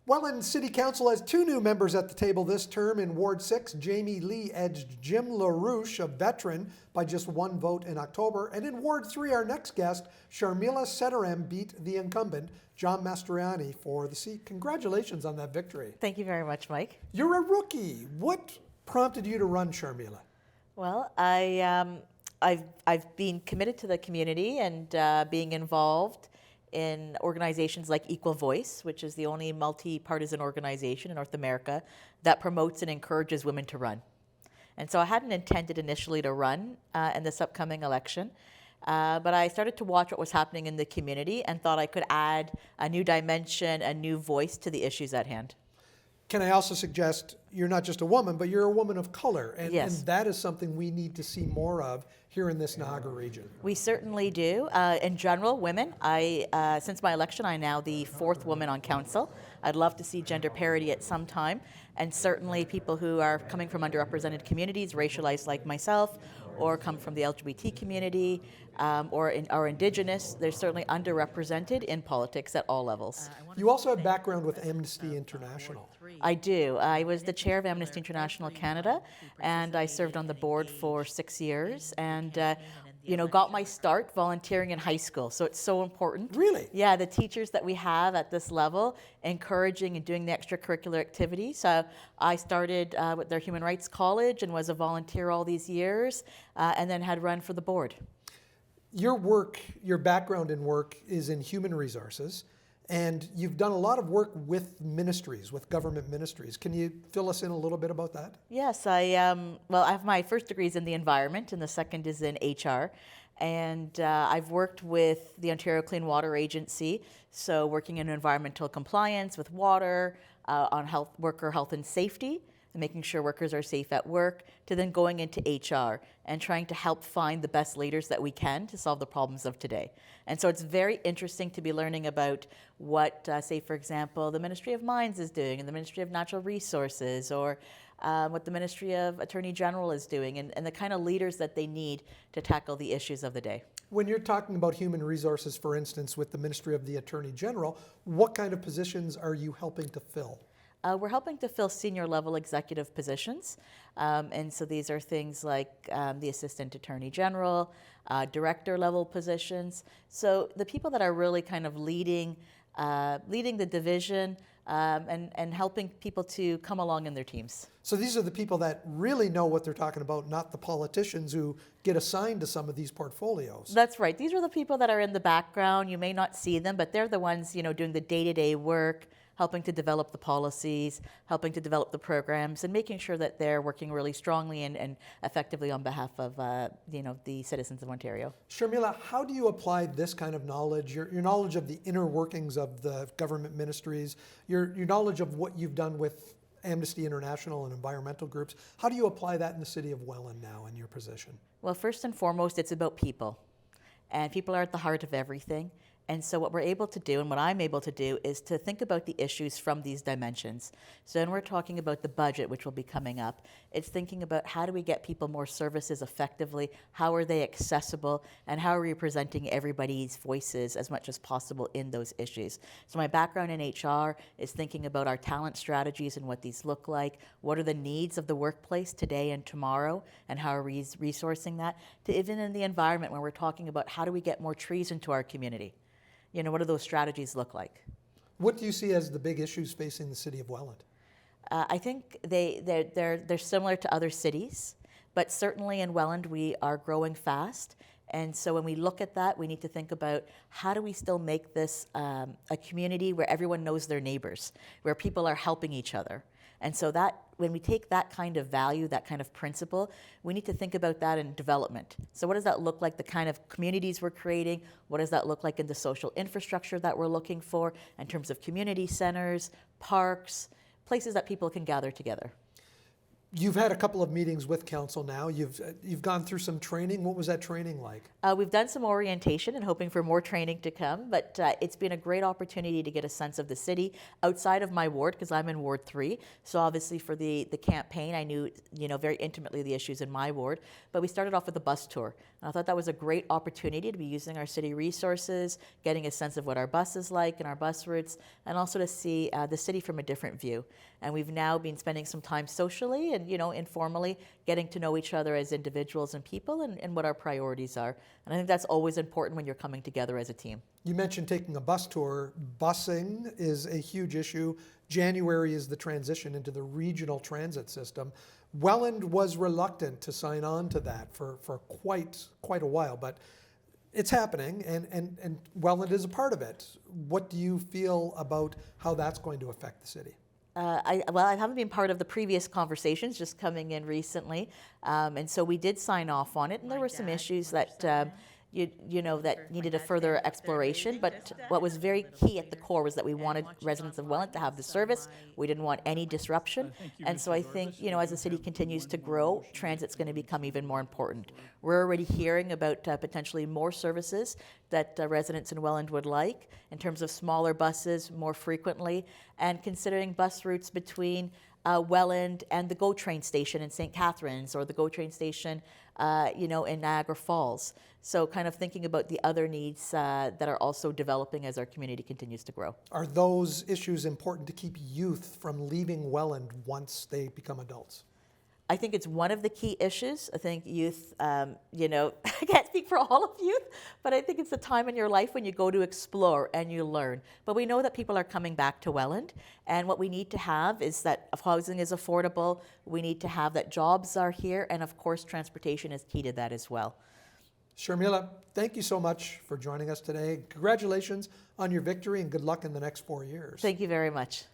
Welland City Council has two new members at the table this term. In Ward 6, Jamie Lee edged Jim LaRouche, a veteran, by just one vote in October. And in Ward 3, our next guest, Sharmila Setaram, beat the incumbent, John Mastriani, for the seat. Congratulations on that victory. Thank you very much, Mike. You're a rookie. What prompted you to run, Sharmila? Well, I've been committed to the community and being involved in organizations like Equal Voice, which is the only multi-partisan organization in North America that promotes and encourages women to run. And so I hadn't intended initially to run in this upcoming election, but I started to watch what was happening in the community and thought I could add a new dimension, a new voice to the issues at hand. Can I also suggest you're not just a woman, but you're a woman of color, and, Yes. and that is something we need to see more of here in this Niagara region. We certainly do. In general, women, since my election, I'm now the fourth woman on council. I'd love to see gender parity at some time, and certainly people who are coming from underrepresented communities, racialized like myself, or come from the LGBT community, or are Indigenous, they're certainly underrepresented in politics at all levels. You also have background with Amnesty International. I do. I was the chair of Amnesty International Canada, and I served on the board for 6 years, and got my start volunteering in high school. So it's so important. Really? Yeah, the teachers that we have at this level, encouraging and doing the extracurricular activities. So I started with their Human Rights College and was a volunteer all these years, and then had run for the board. Your work, your background in work is in human resources, and you've done a lot of work with ministries, with government ministries. Can you fill us in a little bit about that? Yes, I have my first degree is in the environment, and the second is in HR. And I've worked with the Ontario Clean Water Agency, so working in environmental compliance with water, on worker health and safety, and making sure workers are safe at work, to then going into HR and trying to help find the best leaders that we can to solve the problems of today. And so it's very interesting to be learning about what, say, for example, the Ministry of Mines is doing, and the Ministry of Natural Resources, or what the Ministry of Attorney General is doing, and the kind of leaders that they need to tackle the issues of the day. When you're talking about human resources, for instance, with the Ministry of the Attorney General, what kind of positions are you helping to fill? We're helping to fill senior level executive positions. And so these are things like the Assistant Attorney General, director level positions. So the people that are really kind of leading the division and helping people to come along in their teams. So these are the people that really know what they're talking about, not the politicians who get assigned to some of these portfolios. That's right. These are the people that are in the background. You may not see them, but they're the ones, doing the day-to-day work, helping to develop the policies, helping to develop the programs, and making sure that they're working really strongly and effectively on behalf of the citizens of Ontario. Sharmila, how do you apply this kind of knowledge, your knowledge of the inner workings of the government ministries, your knowledge of what you've done with Amnesty International and environmental groups, how do you apply that in the city of Welland now in your position? Well, first and foremost, it's about people. And people are at the heart of everything. And so what we're able to do, and what I'm able to do, is to think about the issues from these dimensions. So when we're talking about the budget, which will be coming up, it's thinking about how do we get people more services effectively, how are they accessible, and how are we presenting everybody's voices as much as possible in those issues. So my background in HR is thinking about our talent strategies and what these look like, what are the needs of the workplace today and tomorrow, and how are we resourcing that, to even in the environment when we're talking about how do we get more trees into our community. What do those strategies look like? What do you see as the big issues facing the city of Welland? I think they're similar to other cities, but certainly in Welland we are growing fast. And so when we look at that, we need to think about how do we still make this a community where everyone knows their neighbors, where people are helping each other. And so that when we take that kind of value, that kind of principle, we need to think about that in development. So what does that look like, the kind of communities we're creating? What does that look like in the social infrastructure that we're looking for in terms of community centers, parks, places that people can gather together? You've had a couple of meetings with council now. You've gone through some training. What was that training like? We've done some orientation and hoping for more training to come, but it's been a great opportunity to get a sense of the city outside of my ward, because I'm in Ward 3. So obviously for the campaign, I knew very intimately the issues in my ward. But we started off with a bus tour And I thought that was a great opportunity to be using our city resources, getting a sense of what our bus is like and our bus routes, and also to see the city from a different view. And we've now been spending some time socially and, informally getting to know each other as individuals and people and what our priorities are. And I think that's always important when you're coming together as a team. You mentioned taking a bus tour. Busing is a huge issue. January is the transition into the regional transit system. Welland was reluctant to sign on to that for quite a while, but it's happening, and Welland is a part of it. What do you feel about how that's going to affect the city? I haven't been part of the previous conversations, just coming in recently, and so we did sign off on it, and there were some issues that that needed a further exploration. But what was very key at the core was that we wanted residents of Welland to have the service. We didn't want any disruption, and so I think as the city continues to grow, transit's going to become even more important. We're already hearing about potentially more services that residents in Welland would like in terms of smaller buses more frequently, and considering bus routes between Welland and the GO train station in St. Catharines, or the GO train station in Niagara Falls. So kind of thinking about the other needs that are also developing as our community continues to grow. Are those issues important to keep youth from leaving Welland once they become adults? I think it's one of the key issues. I think youth, I can't speak for all of youth, but I think it's the time in your life when you go to explore and you learn. But we know that people are coming back to Welland, and what we need to have is that housing is affordable, we need to have that jobs are here, and of course transportation is key to that as well. Sharmila, thank you so much for joining us today. Congratulations on your victory and good luck in the next 4 years. Thank you very much.